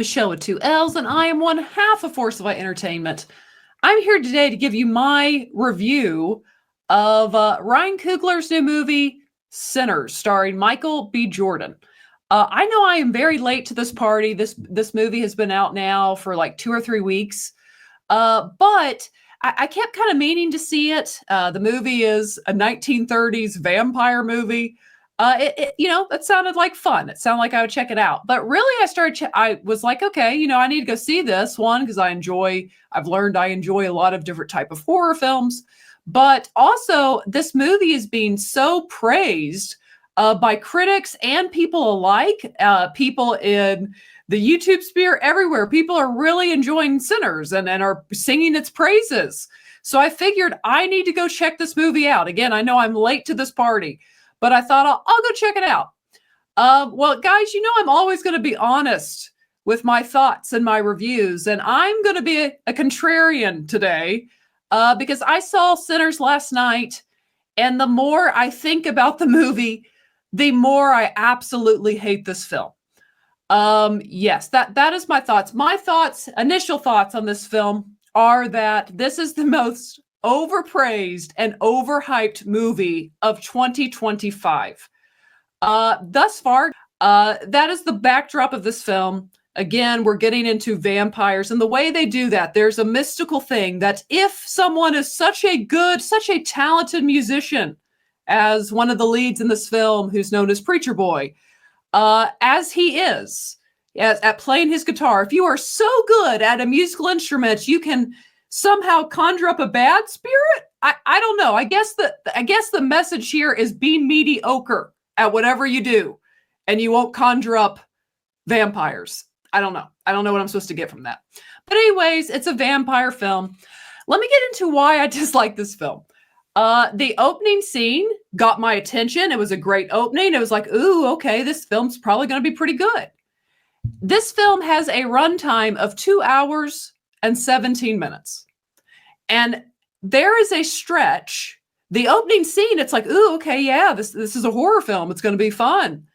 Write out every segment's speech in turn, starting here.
Michelle with two L's, and I am one half of Force of Light Entertainment. I'm here today to give you my review of Ryan Coogler's new movie, Sinners, starring Michael B. Jordan. I know I am very late to this party. This movie has been out now for like 2 or 3 weeks, but I kept kind of meaning to see it. The movie is a 1930s vampire movie. That sounded like fun. It sounded like I would check it out. But really, I was like, okay, I need to go see this one because I've learned I enjoy a lot of different type of horror films. But also, this movie is being so praised by critics and people alike, people in the YouTube sphere, everywhere. People are really enjoying Sinners and are singing its praises. So I figured I need to go check this movie out. Again, I know I'm late to this party, but I thought I'll go check it out. Well, guys, I'm always going to be honest with my thoughts and my reviews, and I'm going to be a contrarian today because I saw Sinners last night, and the more I think about the movie, the more I absolutely hate this film. Yes, that is my thoughts. My initial thoughts on this film are that this is the most overpraised and overhyped movie of 2025. Thus far, that is the backdrop of this film. Again, we're getting into vampires, and the way they do that, there's a mystical thing that if someone is such a talented musician as one of the leads in this film, who's known as Preacher Boy, as he is at playing his guitar, if you are so good at a musical instrument, you can somehow conjure up a bad spirit. I don't know. I guess the message here is be mediocre at whatever you do, and you won't conjure up vampires. I don't know. I don't know what I'm supposed to get from that. But anyways, it's a vampire film. Let me get into why I dislike this film. The opening scene got my attention. It was a great opening. It was like, ooh, okay, this film's probably going to be pretty good. This film has a runtime of 2 hours and 17 minutes. And there is a stretch. The opening scene, it's like, ooh, okay, yeah, this is a horror film. It's going to be fun.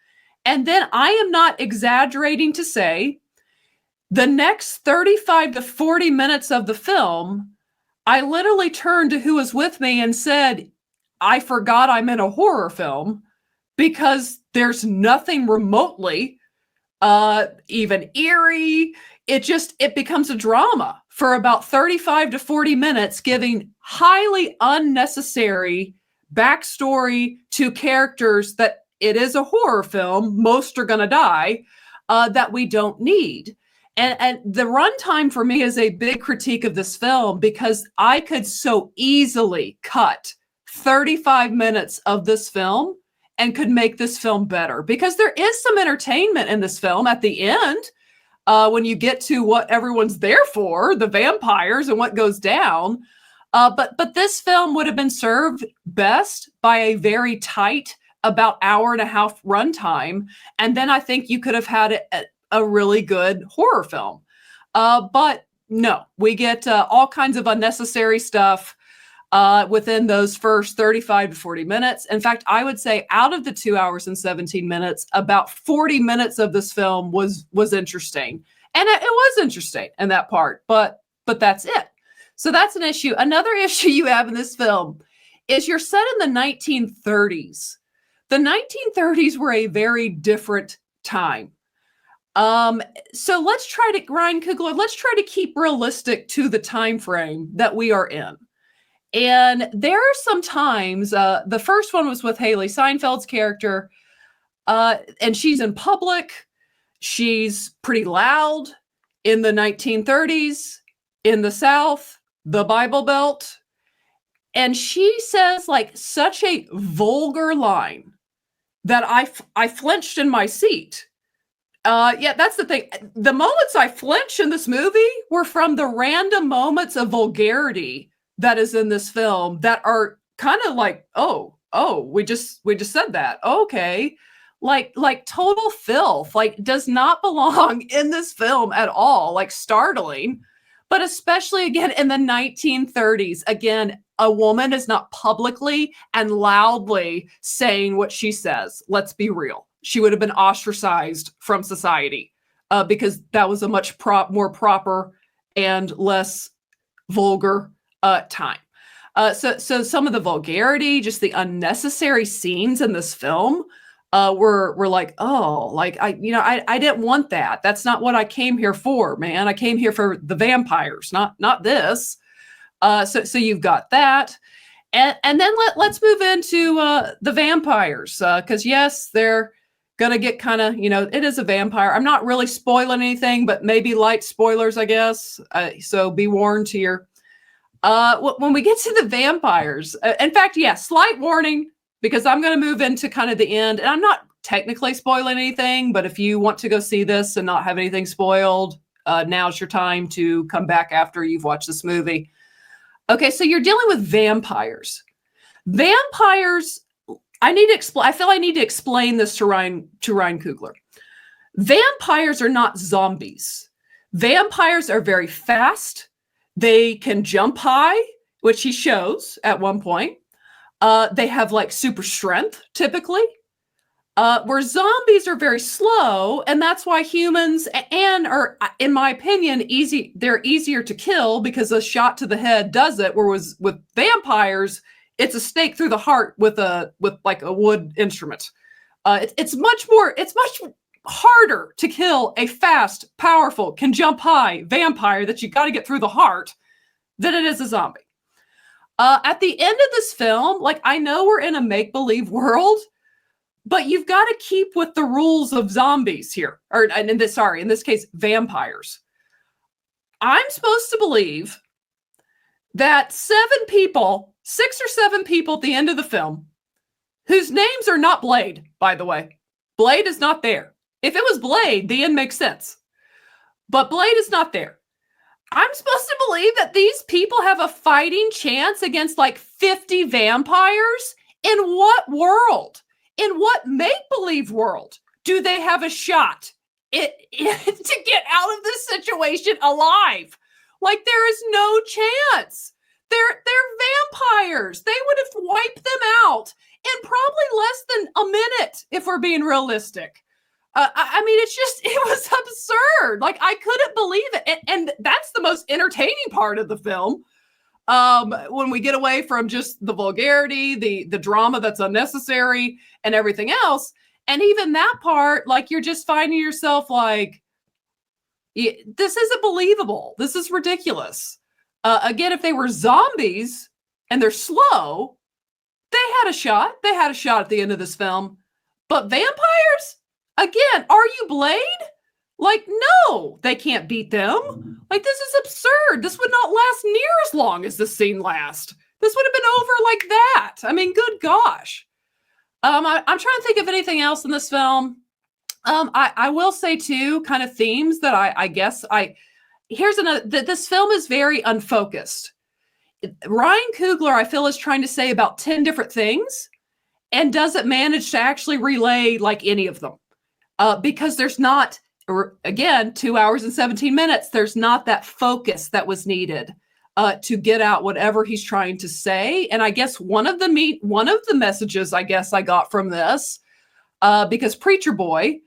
And then I am not exaggerating to say the next 35 to 40 minutes of the film, I literally turned to who was with me and said, I forgot I'm in a horror film because there's nothing remotely even eerie. It becomes a drama for about 35 to 40 minutes, giving highly unnecessary backstory to characters that it is a horror film. Most are going to die that we don't need. And the runtime for me is a big critique of this film because I could so easily cut 35 minutes of this film and could make this film better because there is some entertainment in this film at the end when you get to what everyone's there for, the vampires and what goes down. But this film would have been served best by a very tight, about hour and a half runtime. And then I think you could have had a really good horror film. But no, we get all kinds of unnecessary stuff within those first 35 to 40 minutes. In fact, I would say out of the 2 hours and 17 minutes, about 40 minutes of this film was interesting. And it was interesting in that part, but that's it. So that's an issue. Another issue you have in this film is you're set in the 1930s. The 1930s were a very different time. So Ryan Coogler, let's try to keep realistic to the time frame that we are in. And there are some times, the first one was with Haley Seinfeld's character, and she's in public. She's pretty loud in the 1930s in the South, the Bible Belt. And she says like such a vulgar line that I flinched in my seat. Yeah, that's the thing. The moments I flinch in this movie were from the random moments of vulgarity that is in this film that are kind of like, oh, we just said that. Okay. Like total filth, like does not belong in this film at all. Like startling, but especially again in the 1930s, again, a woman is not publicly and loudly saying what she says. Let's be real. She would have been ostracized from society because that was a much more proper and less vulgar time. So some of the vulgarity, just the unnecessary scenes in this film, were like, oh, like I didn't want that. That's not what I came here for, man. I came here for the vampires, not this. So you've got that, and then let's move into the vampires, because yes, they're gonna get kind of, it is a vampire. I'm not really spoiling anything, but maybe light spoilers, I guess. So be warned here. When we get to the vampires, in fact, yeah, slight warning, because I'm going to move into kind of the end, and I'm not technically spoiling anything, but if you want to go see this and not have anything spoiled, now's your time to come back after you've watched this movie. Okay, so you're dealing with vampires. Vampires, I feel I need to explain this to Ryan Coogler. Vampires are not zombies. Vampires are very fast. They can jump high, which he shows at one point. They have like super strength, typically. Where zombies are very slow, and that's why humans are, in my opinion, they're easier to kill because a shot to the head does it. Whereas with vampires, it's a stake through the heart with like a wood instrument. It's much harder to kill a fast, powerful, can jump high vampire that you got to get through the heart than it is a zombie. At the end of this film, like, I know we're in a make-believe world, but you've got to keep with the rules of zombies here, in this case, vampires. I'm supposed to believe that 6 or 7 people at the end of the film, whose names are not Blade, by the way. Blade is not there. If it was Blade, the end makes sense. But Blade is not there. I'm supposed to believe that these people have a fighting chance against like 50 vampires? In what world? In what make-believe world do they have a shot to get out of this situation alive? Like, there is no chance. They're vampires. They would have wiped them out in probably less than a minute, if we're being realistic. I mean, it was absurd. Like, I couldn't believe it. And that's the most entertaining part of the film. When we get away from just the vulgarity, the drama that's unnecessary and everything else. And even that part, like, you're just finding yourself like, this isn't believable. This is ridiculous. Again, if they were zombies and they're slow, they had a shot. They had a shot at the end of this film. But vampires? Again, are you Blade? Like, no, they can't beat them. Like, this is absurd. This would not last near as long as this scene lasts. This would have been over like that. I mean, good gosh. I'm trying to think of anything else in this film. I will say too, kind of themes that I guess here's another, this film is very unfocused. Ryan Coogler, I feel, is trying to say about 10 different things and doesn't manage to actually relay like any of them. Because there's not, again, 2 hours and 17 minutes, there's not that focus that was needed to get out whatever he's trying to say. And I guess one of the messages I guess I got from this, because Preacher Boy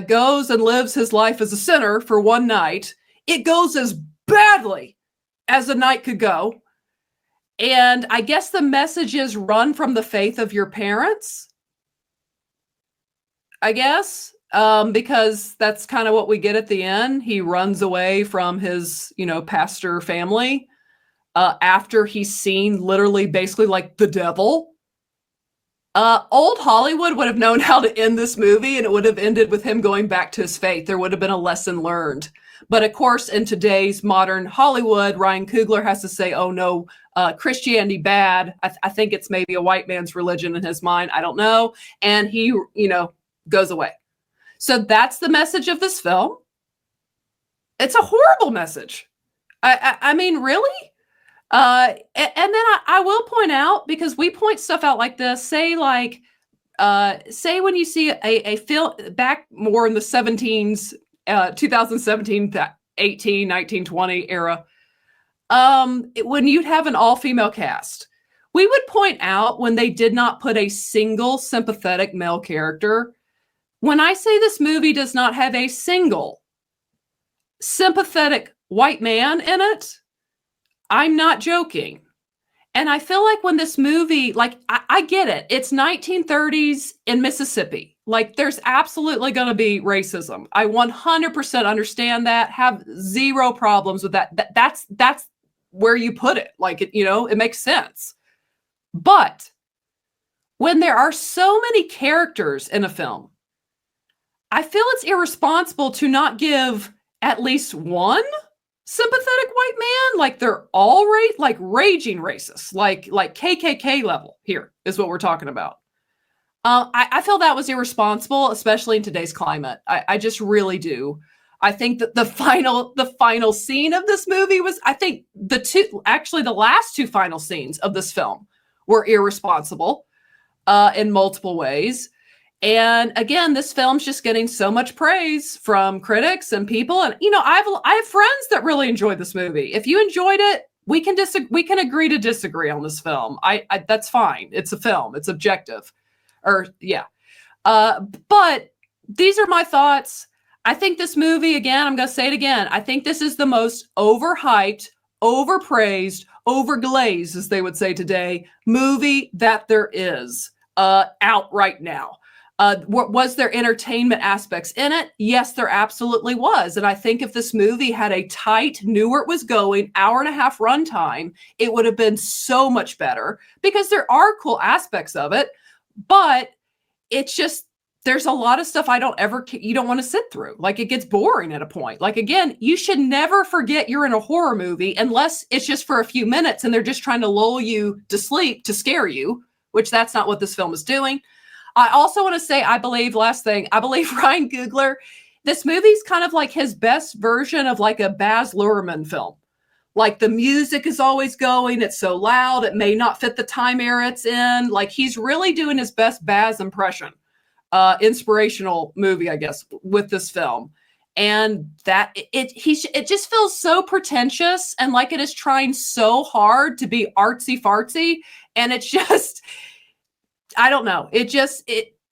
goes and lives his life as a sinner for one night, it goes as badly as a night could go. And I guess the message is run from the faith of your parents, I guess. Because that's kind of what we get at the end. He runs away from his, pastor family after he's seen literally basically like the devil. Old Hollywood would have known how to end this movie, and it would have ended with him going back to his faith. There would have been a lesson learned. But of course, in today's modern Hollywood, Ryan Coogler has to say, oh no, Christianity bad. I think it's maybe a white man's religion in his mind. I don't know. And he, goes away. So that's the message of this film. It's a horrible message. I mean, really? And then I will point out, because we point stuff out like this, say when you see a film back more in the 17s, 2017, 18, 19, 20 era, when you'd have an all-female cast, we would point out when they did not put a single sympathetic male character. When I say this movie does not have a single sympathetic white man in it. I'm not joking. And I feel like when this movie, like, I get it. It's 1930s in Mississippi. Like, there's absolutely going to be racism. I 100% understand that, have zero problems with that. That's where you put it. Like, it makes sense. But when there are so many characters in a film, I feel it's irresponsible to not give at least one sympathetic white man. Like, they're all like raging racists, like KKK level here is what we're talking about. I feel that was irresponsible, especially in today's climate. I just really do. I think that the final scene of this movie was, I think the last two final scenes of this film were irresponsible in multiple ways. And again, this film's just getting so much praise from critics and people. And, I have friends that really enjoyed this movie. If you enjoyed it, we can agree to disagree on this film. That's fine. It's a film. It's objective. But these are my thoughts. I think this movie, again, I'm going to say it again. I think this is the most overhyped, overpraised, overglazed, as they would say today, movie that there is out right now. Was there entertainment aspects in it? Yes, there absolutely was. And I think if this movie had a tight, knew where it was going, hour and a half runtime, it would have been so much better, because there are cool aspects of it. But it's just, there's a lot of stuff you don't want to sit through. Like, it gets boring at a point. Like, again, you should never forget you're in a horror movie unless it's just for a few minutes and they're just trying to lull you to sleep to scare you, which that's not what this film is doing. I also want to say, I believe Ryan Coogler, this movie's kind of like his best version of like a Baz Luhrmann film. Like, the music is always going. It's so loud. It may not fit the time era it's in. Like, he's really doing his best Baz impression. Inspirational movie, I guess, with this film. And that it just feels so pretentious and like it is trying so hard to be artsy fartsy. And it's just, I don't know.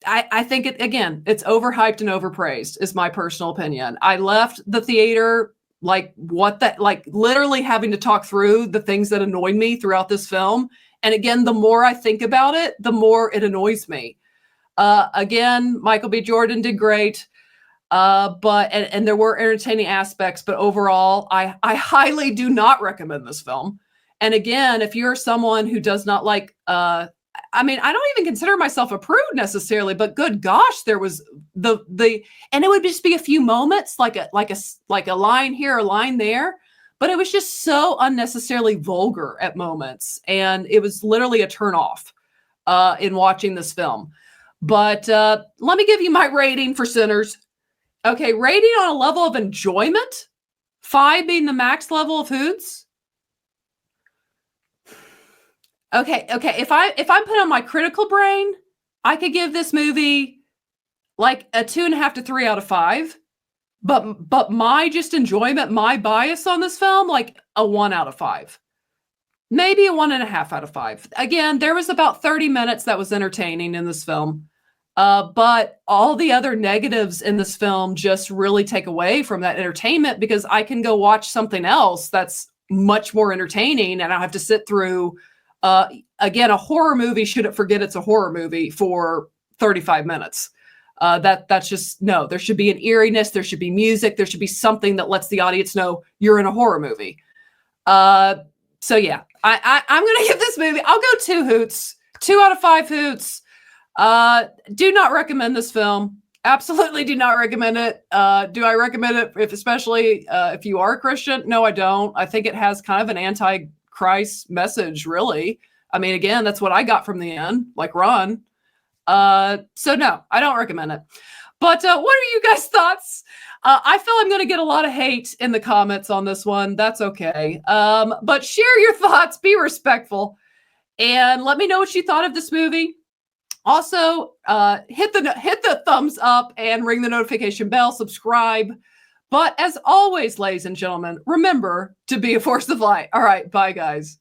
I think again, it's overhyped and overpraised is my personal opinion. I left the theater like literally having to talk through the things that annoyed me throughout this film. And again, the more I think about it, the more it annoys me. Again, Michael B. Jordan did great. But there were entertaining aspects, but overall, I highly do not recommend this film. And again, if you're someone who does not like, I don't even consider myself a prude necessarily, but good gosh, there was and it would just be a few moments, like a line here, a line there, but it was just so unnecessarily vulgar at moments, and it was literally a turnoff in watching this film. But let me give you my rating for Sinners. Okay, rating on a level of enjoyment, 5 being the max level of hoots. Okay. If I'm put on my critical brain, I could give this movie like a 2.5 to 3 out of 5. But my just enjoyment, my bias on this film, like a 1 out of 5. Maybe a 1.5 out of 5. Again, there was about 30 minutes that was entertaining in this film. But all the other negatives in this film just really take away from that entertainment, because I can go watch something else that's much more entertaining, and I have to sit through, again, a horror movie shouldn't forget it's a horror movie for 35 minutes. That's just, no, there should be an eeriness. There should be music. There should be something that lets the audience know you're in a horror movie. So yeah, I'm going to give this movie, I'll go 2 hoots, 2 out of 5 hoots. Do not recommend this film. Absolutely do not recommend it. Do I recommend it especially if you are a Christian? No, I don't. I think it has kind of an anti-Christ message, really. I mean, again, that's what I got from the end, like run. So no, I don't recommend it. But what are you guys' thoughts? I feel I'm going to get a lot of hate in the comments on this one. That's okay. But share your thoughts, be respectful, and let me know what you thought of this movie. Also, hit the thumbs up and ring the notification bell, subscribe. But as always, ladies and gentlemen, remember to be a force of light. All right, bye, guys.